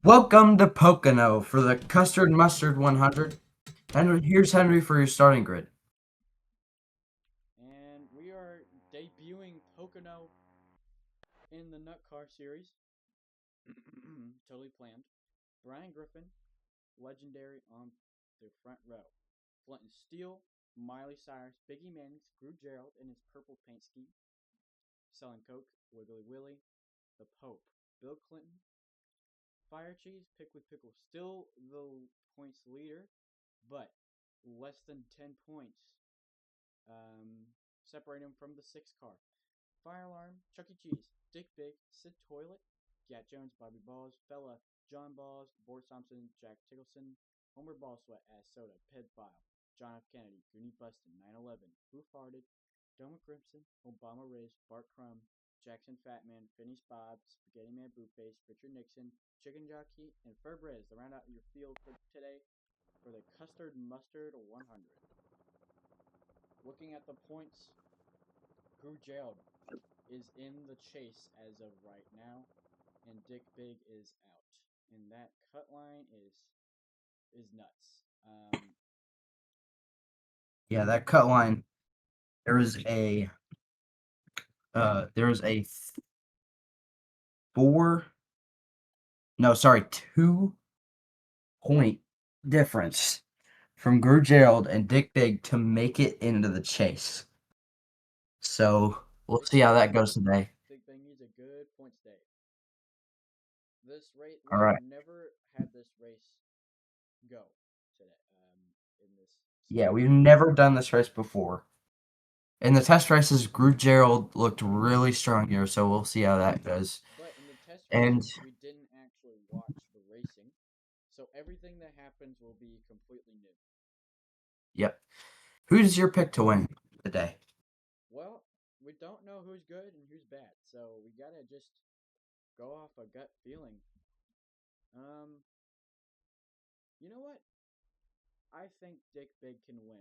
Welcome to Pocono for the Custard Mustard 100. Here's Henry for your starting grid. And we are debuting Pocono in the Nut Car series. Totally planned. Brian Griffin, legendary on the front row. Flint and Steel, Miley Cyrus, Biggie Mannings, Gru Gerald in his purple paint scheme. Selling Coke, Wiggly Willie, the Pope, Bill Clinton, Fire Cheese, Pickwick Pickle, still the points leader, but less than 10 points. Separating him from the sixth car. Fire Alarm, Chuck E. Cheese, Dick Big, Sid Toilet, Gat Jones, Bobby Balls, Fella, John Balls, Boris Thompson, Jack Tickleson, Homer Ball Sweat, Ass Soda, Pedphile, John F. Kennedy, Goonie Bustin, 9/11, Who Farted, Doma Crimson, Obama Riz, Bart Crumb, Jackson Fatman, Phineas Bob, Spaghetti Man Bootface, Richard Nixon, Chicken Jockey, and Ferbriz to round out your field for today for the Custard Mustard 100. Looking at the points, Gru Gerald is in the chase as of right now, and Dick Big is out, and that cut line is nuts. Yeah, that cut line. There was a there was a 2 point difference from Gru Gerald and Dick Big to make it into the chase. So we'll see how that goes today. Dick Big needs a good points day. This race, All we've right. never had this race go today. In this Yeah, style. we've never done this race before. In the test races, Gru Gerald looked really strong here, so we'll see how that goes. But in the test And races, we didn't actually watch the racing, so everything that happens will be completely new. yep. Who's your pick to win today? Well, we don't know who's good and who's bad, so we gotta just go off a gut feeling. Um, you know what? I think Dick Big can win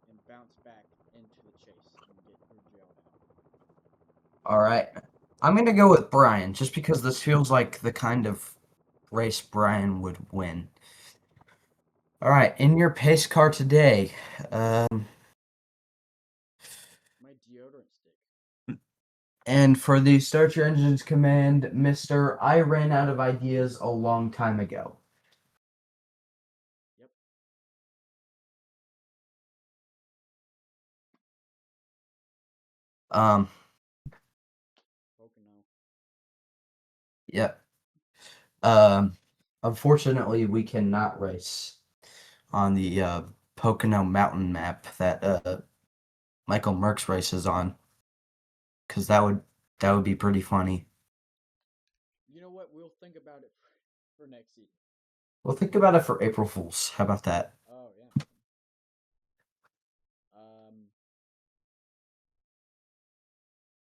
and bounce back into the chase and get through jail out. All right. I'm going to go with Brian just because this feels like the kind of race Brian would win. All right. In your pace car today, My deodorant stick. and for the start your engines command, Mr. I ran out of ideas a long time ago. Yep. Um, Pocono. yeah. Um, Unfortunately, we cannot race on the Pocono mountain map that Michael Merckx races on, because that would be pretty funny. You know what? We'll think about it for next season. Well, think about it for April Fools. How about that? Oh yeah. Um,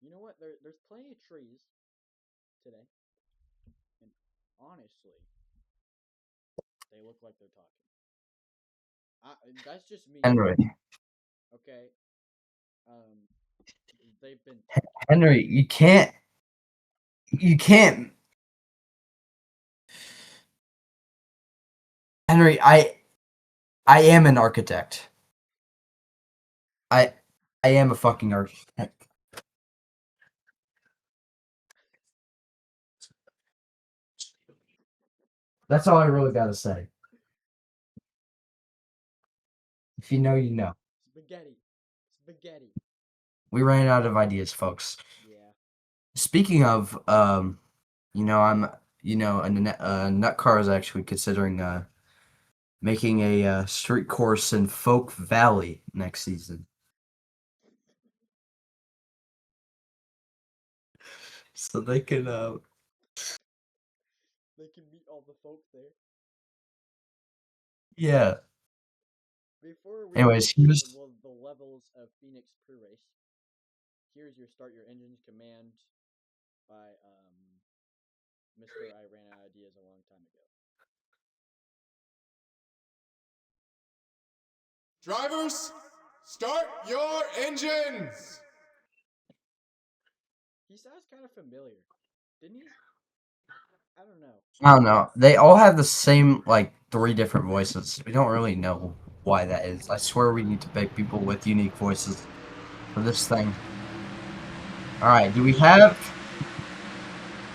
you know what? There's plenty of trees today, and honestly, they look like they're talking. That's just me. Henry, Okay. Um, they've been talking. Henry, you can't, Henry. I am an architect. I, I am a fucking architect. That's all I really gotta say. If you know, you know. Spaghetti. Spaghetti. We ran out of ideas, folks. Yeah. Speaking of, I'm, Nut Car is actually considering making a street course in Folk Valley next season. So they can, They can meet all the folk there. yeah. Before we Anyways, get into here's the levels of Phoenix pre-race, here's your start your engines command by Mr. I ran out of ideas a long time ago. Drivers, start your engines! He sounds kind of familiar, didn't he? I don't don't know. I don't know. They all have the same, like, 3 different voices. We don't really know why that is. I swear we need to pick people with unique voices for this thing. Alright, do we have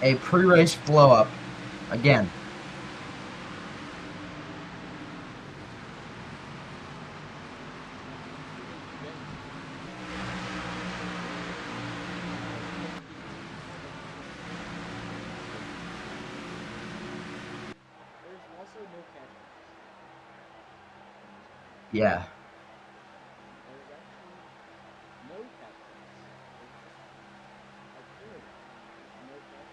a pre-race blow-up? Again. There's also no catch pass. Yeah. There's actually no catch pass. There's just like here it is. There's no catch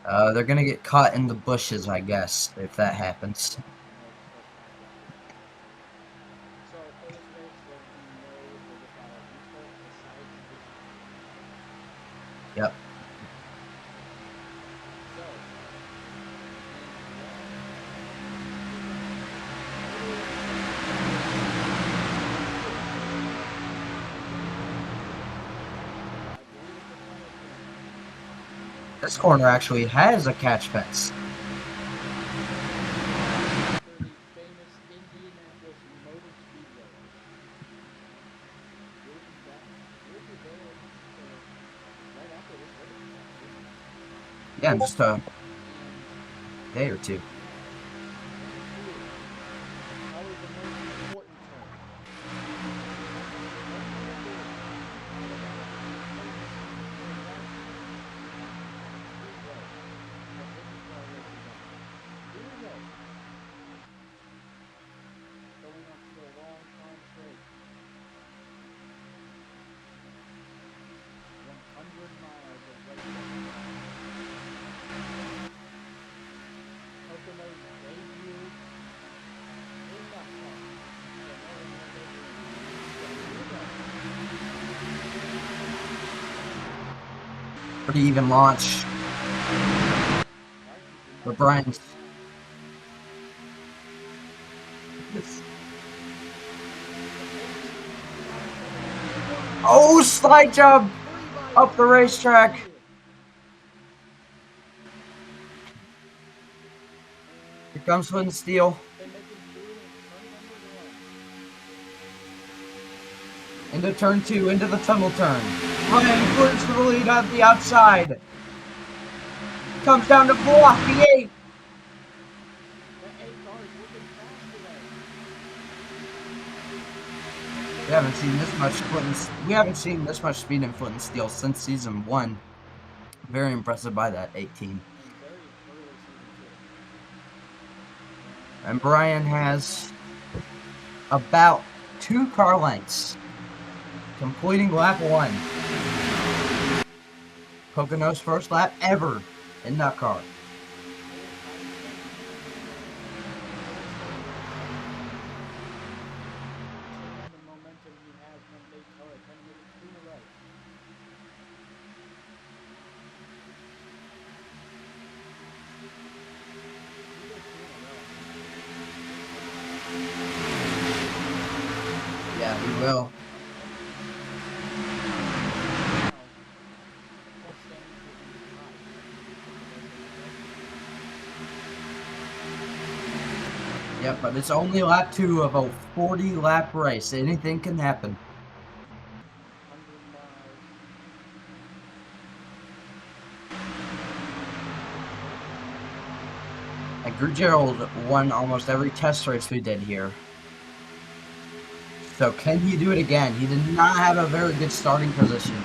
pass. They're gonna get caught in the bushes, I guess, if that happens. No, just go past that bush. So for this race, there'll be no overfire restart besides this one. Yep. So, I believe it's a tunnel turn. This corner actually has a catch fence. After the famous Indianapolis Motor Speedway. We'll be there right after this race. Yeah, in just a And day or two. probably the most important turn. Here we go. Going up to a long time straight. 100 miles of racing. Pocono's debut in NASCAR. Pretty even launch for Brian's. Oh, slide jump up the racetrack. Here comes Flint and Steel. They make him through in turn number 1. Into turn 2, into the tunnel turn. Brian clears for the lead on the outside. Comes down to block the 8. That 8 car is looking fast today. We haven't seen this much we haven't seen this much speed in Flint and Steel since season 1. Very impressive by that 18. And very early season 2. And Brian has about 2 car lengths, completing lap 1. Pocono's first lap ever in that car. The momentum he has when they try to make it 2 in a row. Yeah, he will. Yep, but it's only lap 2 of a 40 lap race. Anything can happen. And Drew Gerald won almost every test race we did here. So can he do it again? He did not have a very good starting position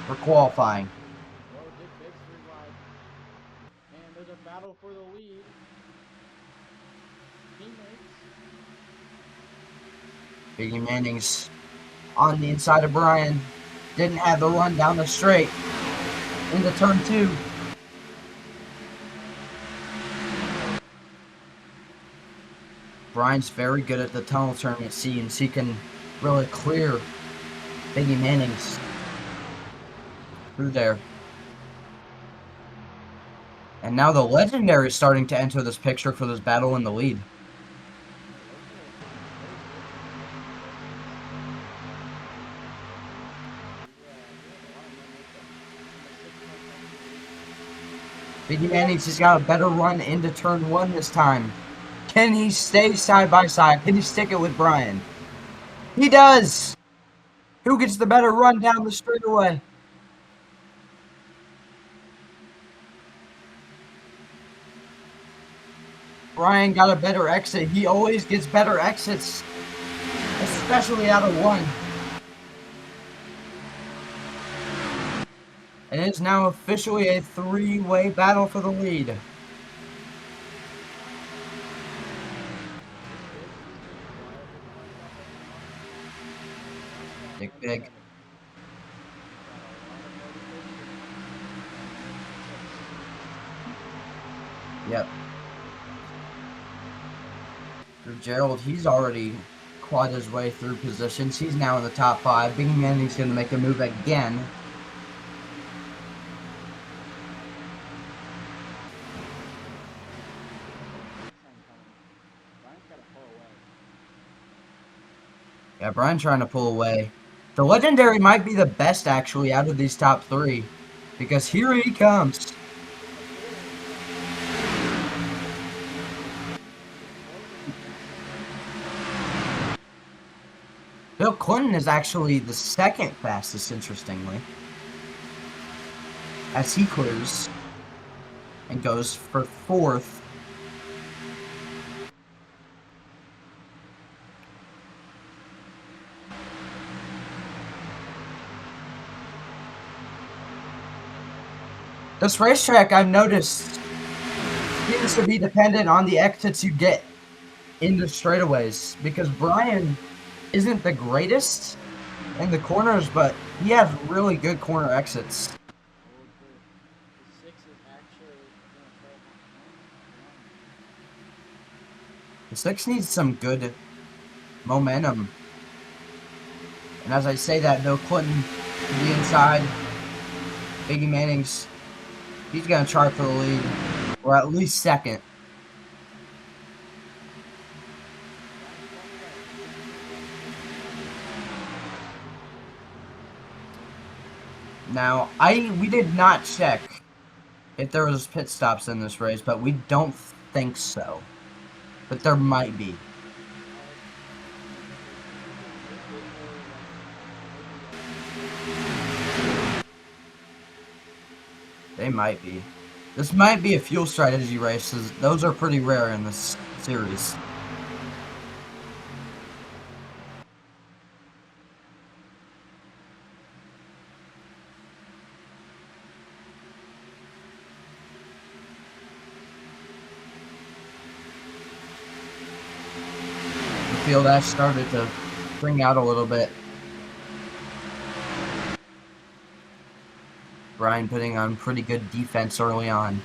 for qualifying. And there's a battle for the lead. Teammates. Biggie Manning's on the inside of Brian. Didn't have the run down the straight into turn 2. Brian's very good at the tunnel turn, it seems. He can really clear Biggie Manning's through there. And now the Legendary is starting to enter this picture for this battle in the lead. Biggie Manning's just got a better run into turn 1 this time. Can he stay side by side? Can he stick it with Brian? He does! Who gets the better run down the straightaway? Brian got a better exit. He always gets better exits, especially out of 1. And it's now officially a 3-way battle for the lead. Dick Big. Yep. For Gerald, he's already clawed his way through positions. He's now in the top 5. Big Manning's going to make a move again. Yeah, Brian trying to pull away. The Legendary might be the best, actually, out of these top 3. Because here he comes. Bill Clinton is actually the 2nd fastest, interestingly. As he clears and goes for 4th. This racetrack, I've noticed, seems to be dependent on the exits you get in the straightaways. Because Brian isn't the greatest in the corners, but he has really good corner exits. The 6 needs some good momentum. And as I say that, Bill Clinton to the inside. Biggie Manning's, he's going to try for the lead. Or at least 2nd. Now, we did not check if there was pit stops in this race, but we don't think so. But there might be. They might be. This might be a fuel strategy race. Those are pretty rare in this series. The field ash started to bring out a little bit. Brian putting on pretty good defense early on.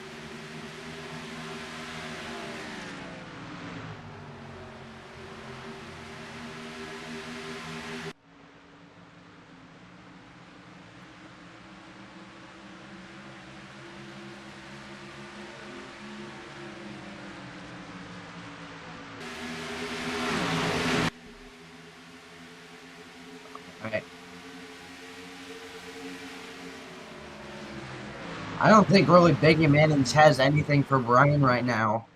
Alright. I don't think really Biggie Manning's has anything for Brian right now.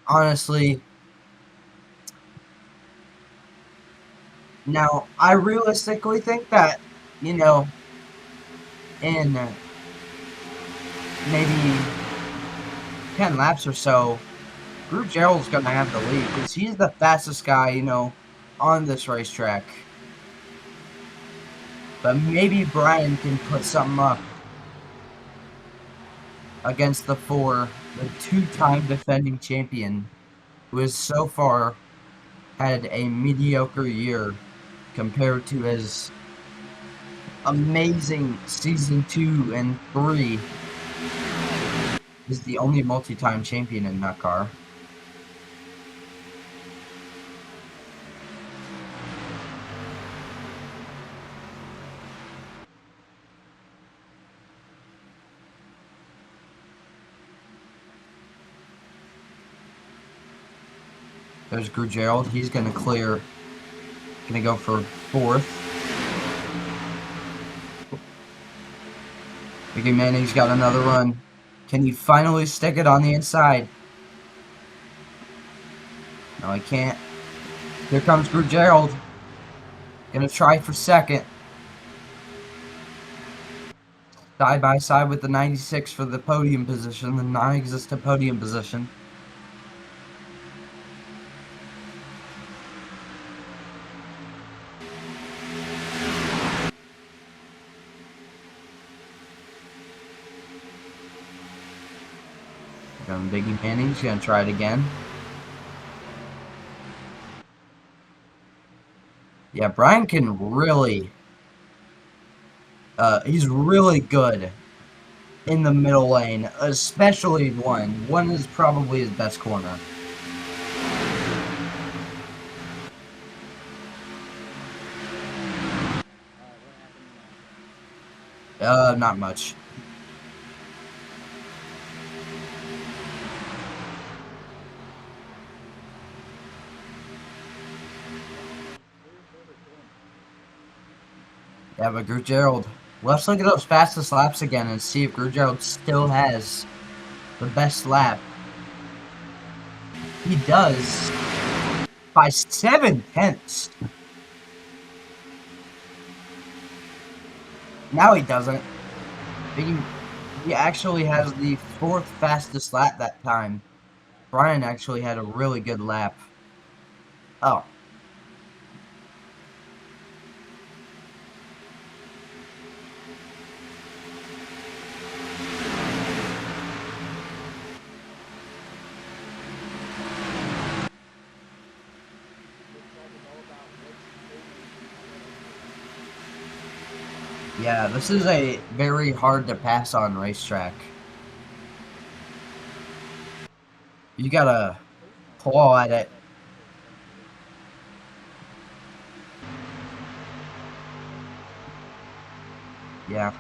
Honestly. Now, I realistically think that, you know, in maybe 10 laps or so, Groot Gerald's going to have the lead because he's the fastest guy, you know, on this racetrack. But maybe Brian can put something up against the 4, the 2-time defending champion, who has so far had a mediocre year compared to his amazing season 2 and 3. Is the only multi-time champion in that car. There's Groot Gerald. He's going to clear. Going to go for 4th. Biggie Manning's got another run. Can he finally stick it on the inside? No, he can't. Here comes Gerald. Gonna try for second. Side by side with the 96 for the podium position, the non-existent podium position. Biggie Manning's gonna try it again. Yeah, Brian can really, he's really good in the middle lane, especially one. One is probably his best corner. Not much. Yeah, but Gerald. Let's look at those fastest laps again and see if Gerald still has the best lap. He does. By 7/10. Now he doesn't. He actually has the 4th fastest lap that time. Brian actually had a really good lap. Oh. Yeah, this is a very hard to pass on racetrack. You gotta claw at it. Yeah.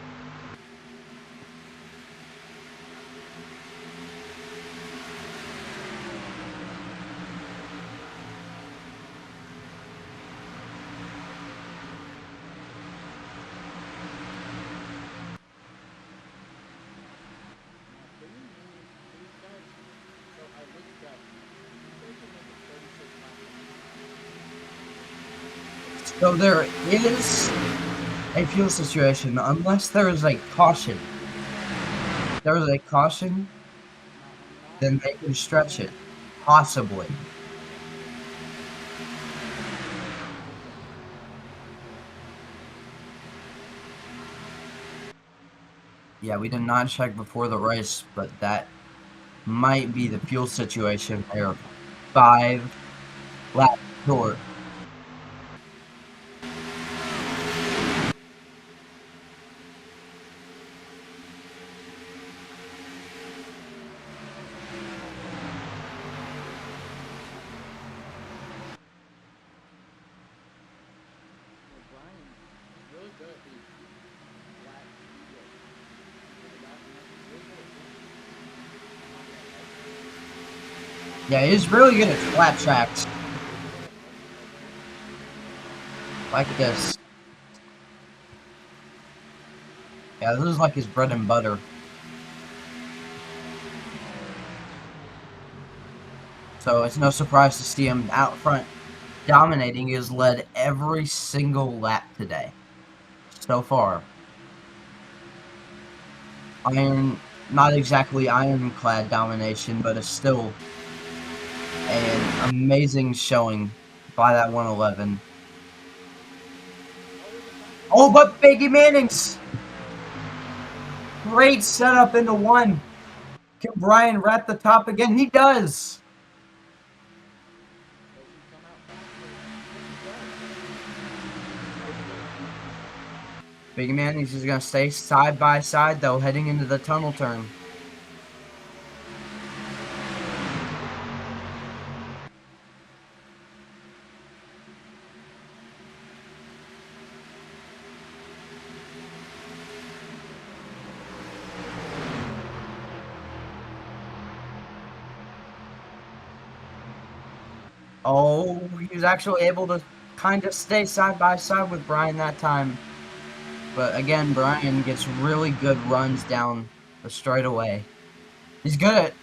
So there is a fuel situation, unless there is a caution. If there is a caution, then they can stretch it. Possibly. Yeah, we did not check before the race, but that might be the fuel situation. They're 5 laps short. Yeah, he's really good at flat tracks. Like this. Yeah, this is like his bread and butter. So it's no surprise to see him out front dominating. He has led every single lap today. So far. Not exactly ironclad domination, but it's still an amazing showing by that 111. Oh, but Biggie Manning's great setup into 1. Can Brian wrap the top again? He does. Biggie Manning's just going to stay side by side, though, heading into the tunnel turn. Oh, he was actually able to kind of stay side by side with Brian that time. But again, Brian gets really good runs down the straightaway. He's good at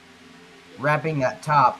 wrapping that top.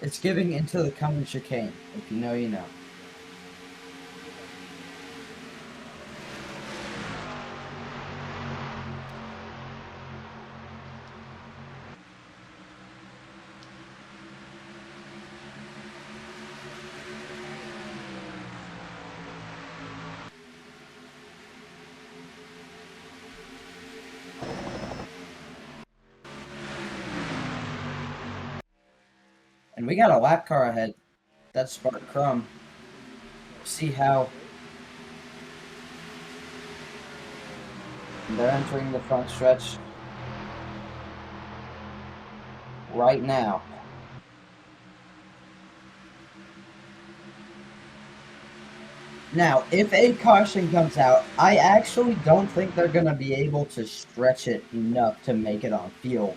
It's giving into the coming chicane. If you know, you know. And we got a lap car ahead. That's Spark Crumb. See how they're entering the front stretch right now. Now, if a caution comes out, I actually don't think they're going to be able to stretch it enough to make it on field.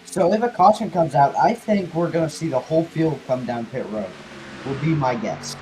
So if a caution comes out, I think we're going to see the whole field come down pit road. Would be my guess.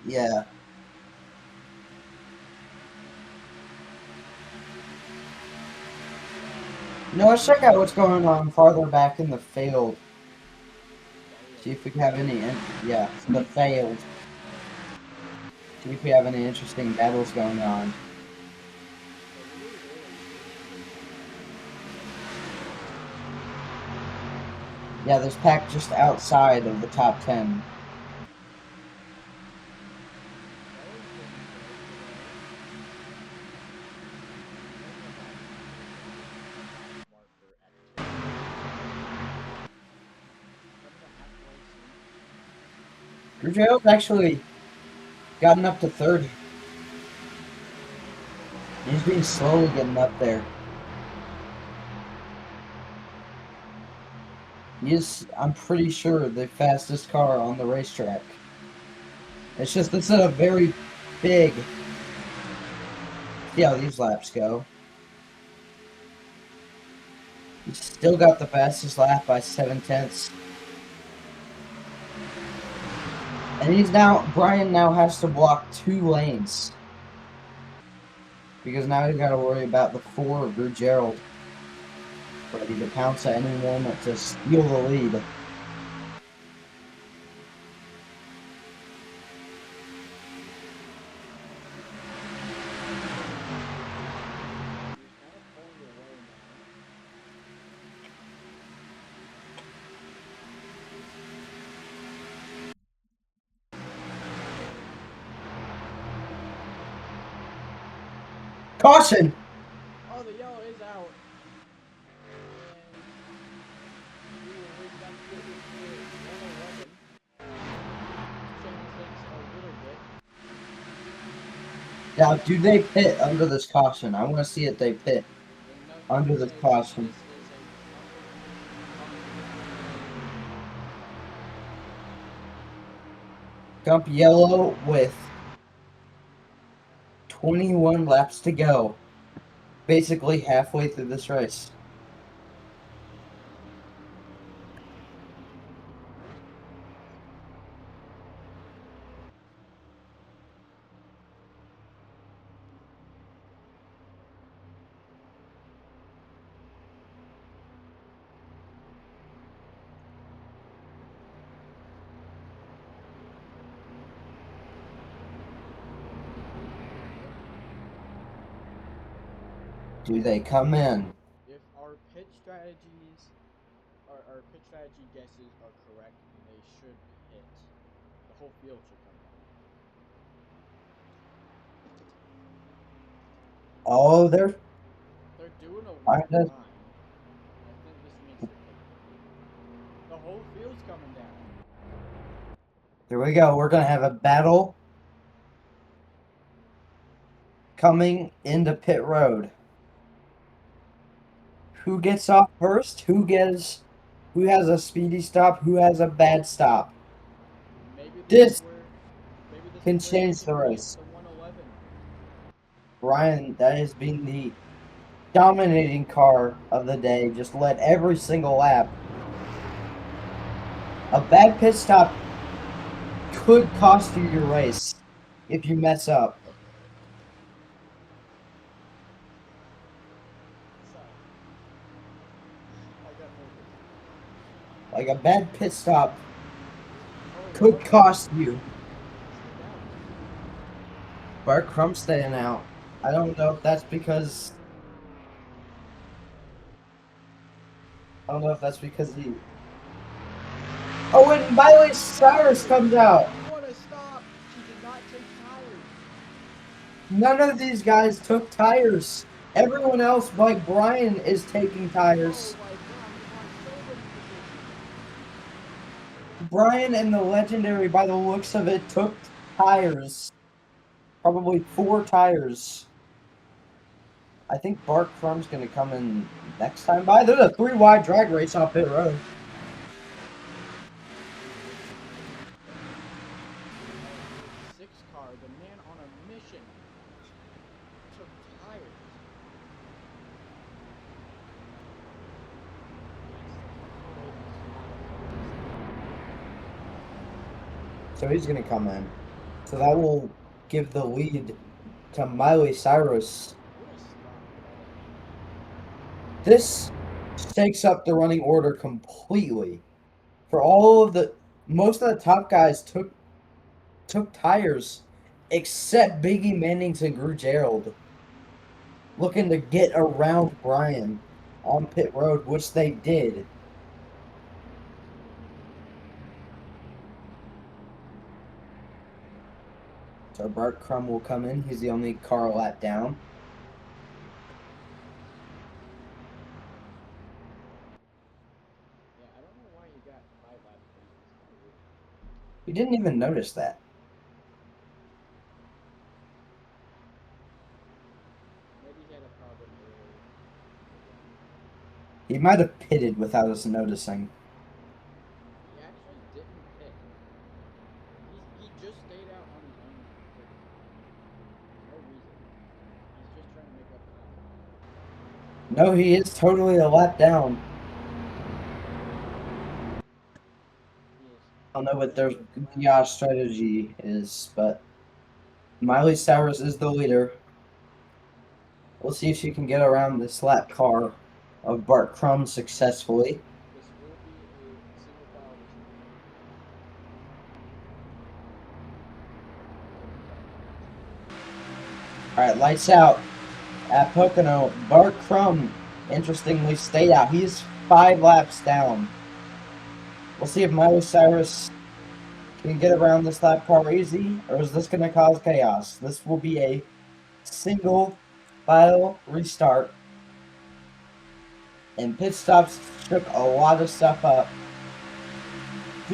Yeah. No, let's check out what's going on farther back in the field. See if we have any, yeah, the field. See if we have any interesting battles going on. Yeah, there's pack just outside of the top 10. Ruggiera's actually gotten up to third. He's been slowly getting up there. He's, I'm pretty sure, the fastest car on the racetrack. It's just, it's a very big... See how these laps go. He's still got the fastest lap by 7/10. And he's now, Brian now has to block 2 lanes. Because now he's got to worry about the 4 of Gerald. Ready to pounce at any moment to steal the lead. Caution! Oh, the yellow is out. And we will race back to pit 111. Change things a little bit. Now, do they pit under this caution? I want to see if they pit under this caution. Jump yellow with 21 laps to go. Basically halfway through this race. Do they come in? If our pit strategies, our pit strategy guesses are correct, they should pit. The whole field should come down. Oh, They're doing a Brian weird does. line. I think this means they're pitting. The whole field's coming down. Here we go. We're gonna have a battle coming into pit road. Who gets off first? Who has a speedy stop? Who has a bad stop? Maybe this This is can where they change can the race race. the 111. Brian, that has been the dominating car of the day. Just led every single lap. A bad pit stop could cost you your race if you mess up. Sorry. I got focused. Like a bad pit stop Oh, could Bart cost you. stayed out. Bart Crumb staying out. I don't know if that's because he. Oh, and Miley Cyrus comes out. What a stop! She did not take tires. None of these guys took tires. Everyone else, like Brian, is taking Oh tires. my god, he won so many positions. Brian and the legendary, by the looks of it, took tires. Probably 4 tires. I think Bart Crumb's going to come in next time by. There's a 3-wide drag race off pit road. Six car, the man on a mission, took tires. So he's going to come in. So that will give the lead to Miley Cyrus. What a stop. This shakes up the running order completely. For all of the most of the top guys took tires, except Biggie Mannings and Drew Gerald, looking to get around Brian on pit road, which they did. So Bart Crum will come in. He's the only car a lap down. Yeah, I don't know why he got 5 laps lead. It's kind of weird. We didn't even notice that. Maybe he had a problem earlier. He might have pitted without us noticing. He actually didn't pit. He just stayed out on his own. No reason. He's just trying to make up time. No, he is totally a lap down. He is. I don't know what their strategy is, but Miley Cyrus is the leader. We'll see if she can get around this lap car of Bart Crum successfully. This will be a single file restart. Alright, lights out at Pocono. Bart Crum, interestingly, stayed out. He's 5 laps down. We'll see if Miley Cyrus can get around this lap car easy, or is this going to cause chaos? This will be a single file restart. And pit stops shook a lot of stuff up.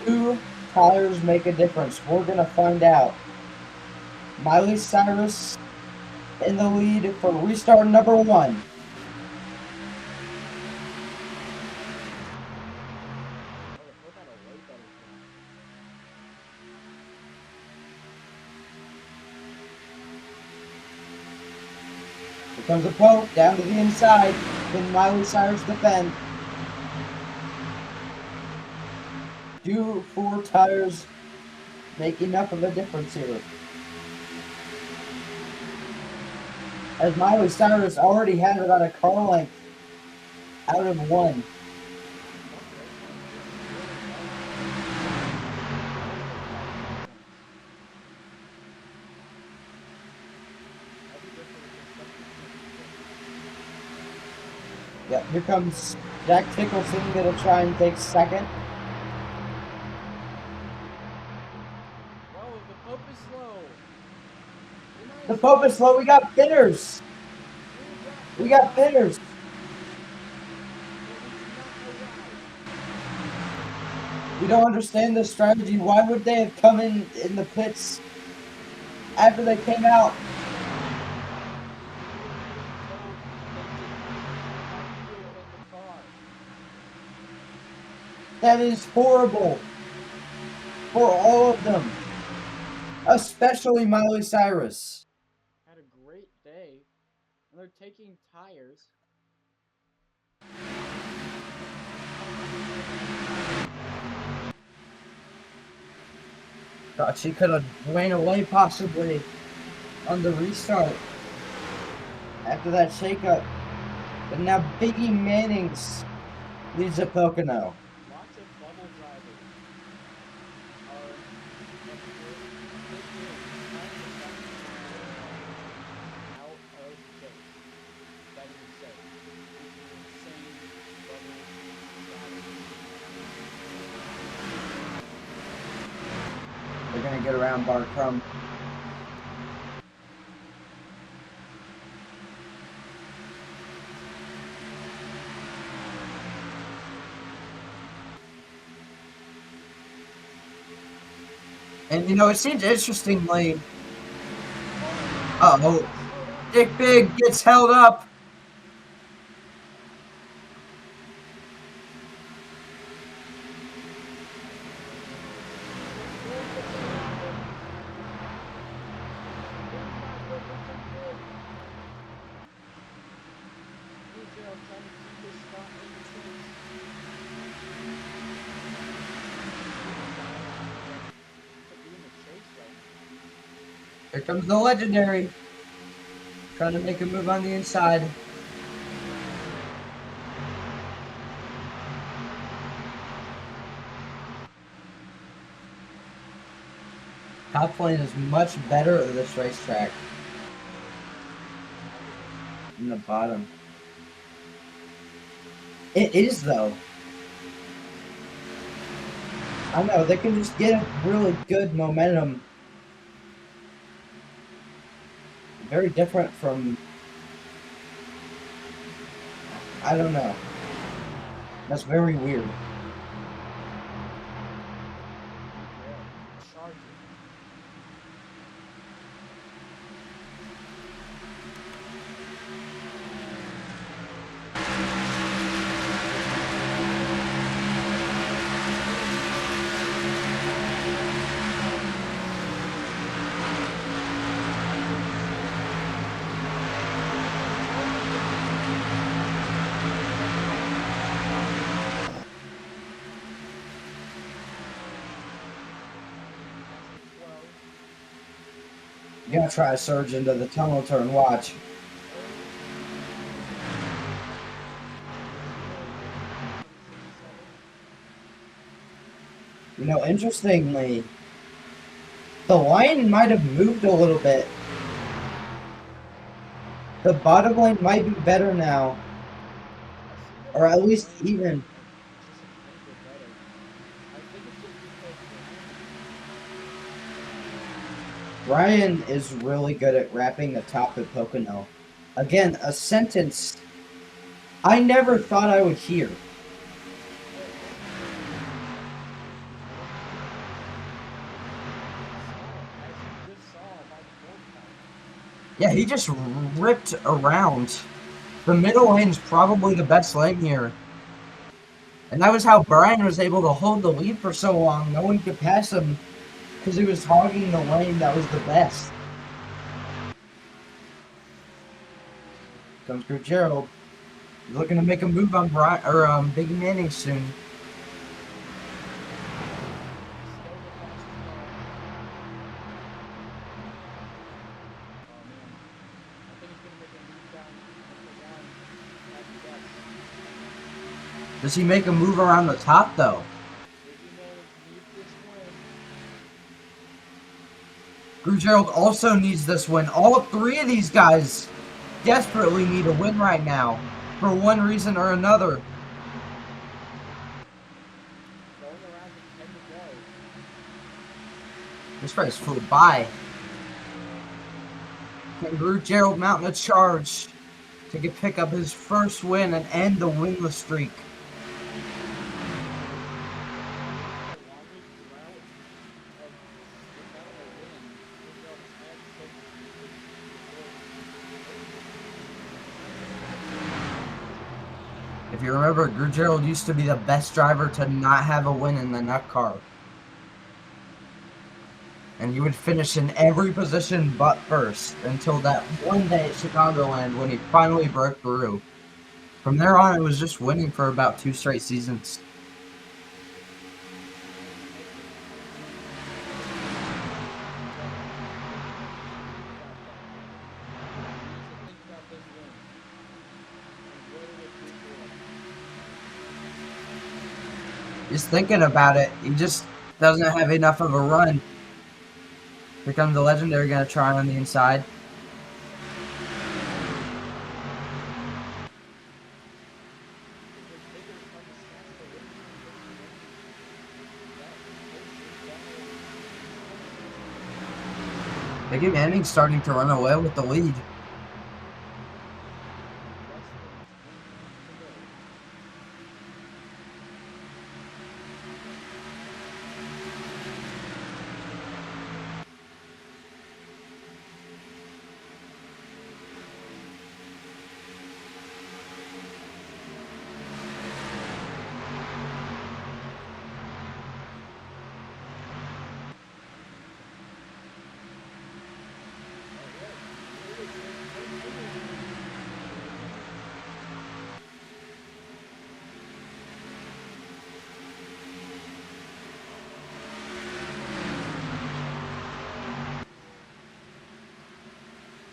Do tires make a difference? We're going to find out. Miley Cyrus in the lead for restart number 1. Oh, the Pope had a way better finish. Here comes the Pope down to the inside. Can Miley Cyrus defend? Do 4 tires make enough of a difference here? As Miley Cyrus already had about a car length out of 1. Here comes Jack Nicholson gonna try and take second. Whoa, the Pope is slow. The Pope is slow. We got bidders. We got bidders. We don't understand the strategy. Why would they have come in the pits after they came out? That is horrible for all of them, especially Miley Cyrus. Had a great day, and they're taking tires. Thought she could have ran away possibly on the restart after that shakeup. But now Biggie Mannings leads at Pocono. Lots of bubble drivers are out of chase. That is insane. These are insane bubble drivers. They're gonna get around Bar Crumb. And you know, it seems interestingly. Uh-oh. Dick Big gets held up. Here comes the legendary. Trying to make a move on the inside. Top Lane is much better at this racetrack than the bottom. It is, though. I know, they can just get a really good momentum. Very different from... I don't know. That's very weird. You gotta try to surge into the tunnel turn, watch. You know, interestingly, the line might have moved a little bit. The bottom lane might be better now. Or at least even. Brian is really good at wrapping the top at Pocono. Again, a sentence I never thought I would hear. Yeah, he just ripped around. The middle lane's probably the best lane here. And that was how Brian was able to hold the lead for so long. No one could pass him because he was hogging the lane that was the best. Comes through Gerald. He's looking to make a move on Brian or Big Manning soon. Does he make a move around the top though? Gerald also needs this win. All three of these guys desperately need a win right now. for one reason or another. Going around to 10 to go. This race flew by. Can Groot Gerald mount a charge to pick up his first win and end the winless streak? The longest drought of without a win Groot has had since If you remember, Groot Gerald used to be the best driver to not have a win in the Nut car. And he would finish in every position but first until that one day at Chicagoland when he finally broke through. From there on, it was just winning for about 2 straight seasons. think about this win. Enjoy it with Groot Gerald. Just thinking about it, he just doesn't have enough of a run. Here comes the legendary, gonna try on the inside. Biggie Manning's starting to run away with the lead.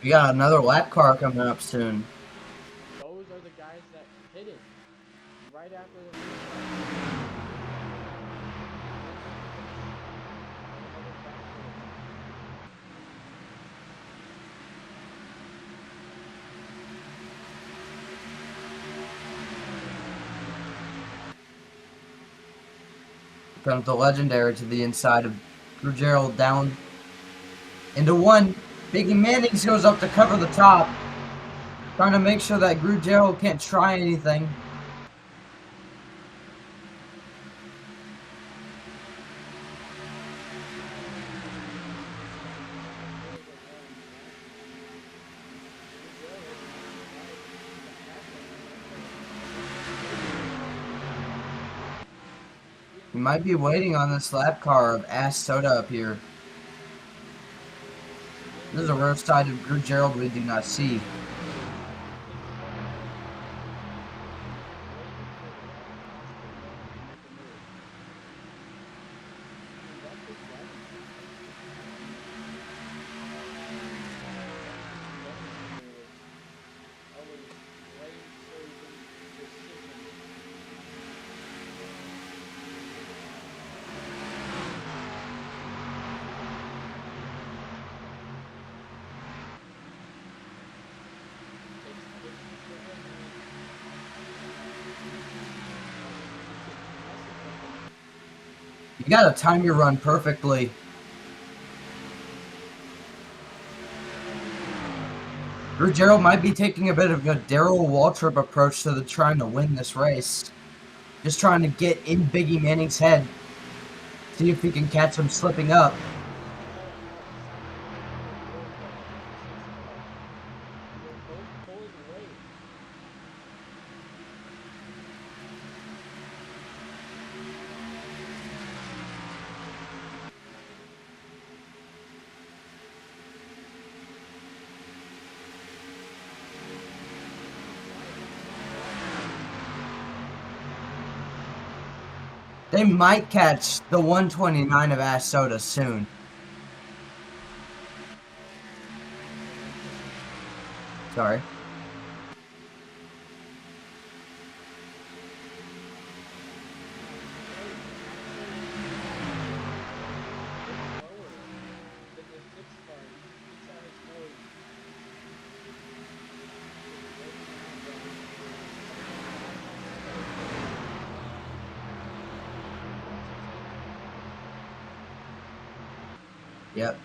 We got another lap car coming up soon. Those are the guys that hit it right after the Comes the legendary to the inside of Groot Gerald down into one. Biggie Mannings goes up to cover the top, trying to make sure that Groot Gerald can't try anything. He might be waiting on this lap car of Ass Soda up here. This is a rare side of Groot Gerald we do not see. You gotta time your run perfectly. Groot Gerald might be taking a bit of a Darrell Waltrip approach to trying to win this race. Just trying to get in Biggie Manning's head. See if he can catch him slipping up. They might catch the 129 of Ass Soda soon. Sorry. Yep.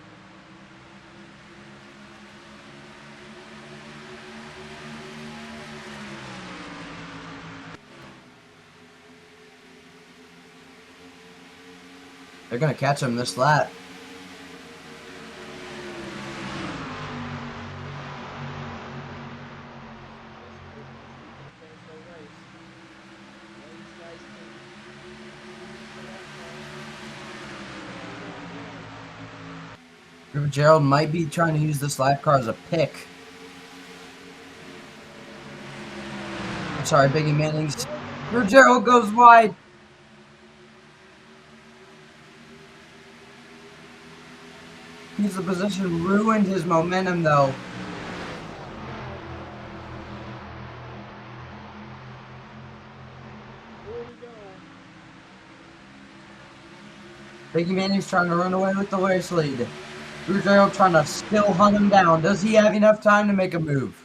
They're gonna catch him this lap. Gerald might be trying to use this lap car as a pick. I'm sorry, Biggie Manning's. Gerald goes wide. He's the position ruined his momentum though. Biggie Manning's trying to run away with the race lead. Gerald trying to still hunt him down. Does he have enough time to make a move?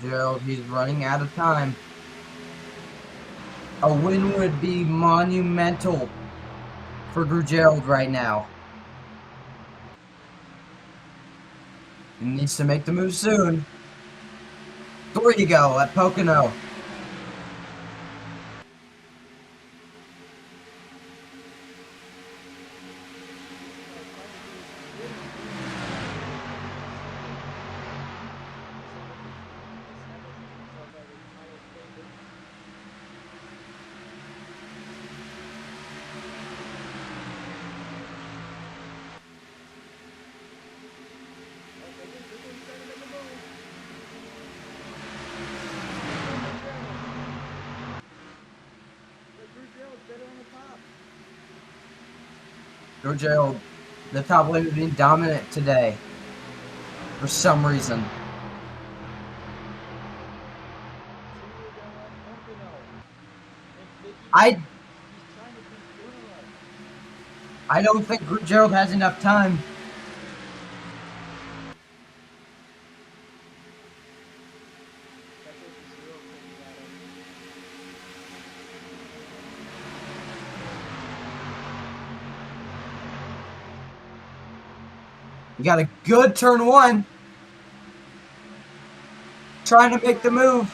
Gerald, he's running out of time. A win would be monumental for Gerald right now. He needs to make the move soon. There you go, at Pocono. Gerald, the top lane has been dominant today. For some reason. I don't think Gerald has enough time. You got a good turn one. Trying to make the move.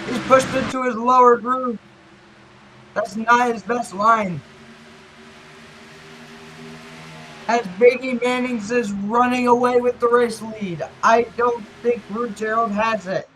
He's pushed into his lower groove. That's not his best line. As Biggie Manning's is running away with the race lead. I don't think Gerald has it.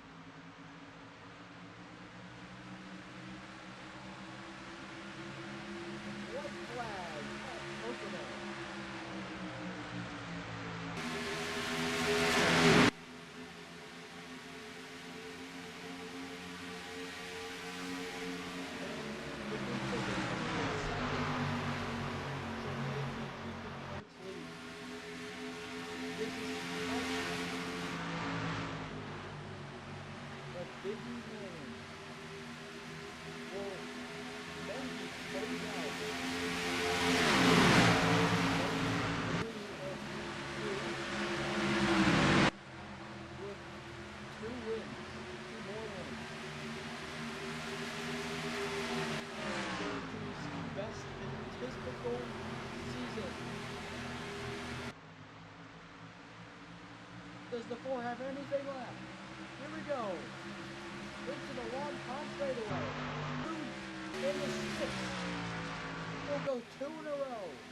Does the 4 have anything left? Here we go. Into the long pond straightaway. In the 6. We'll go 2 in a row.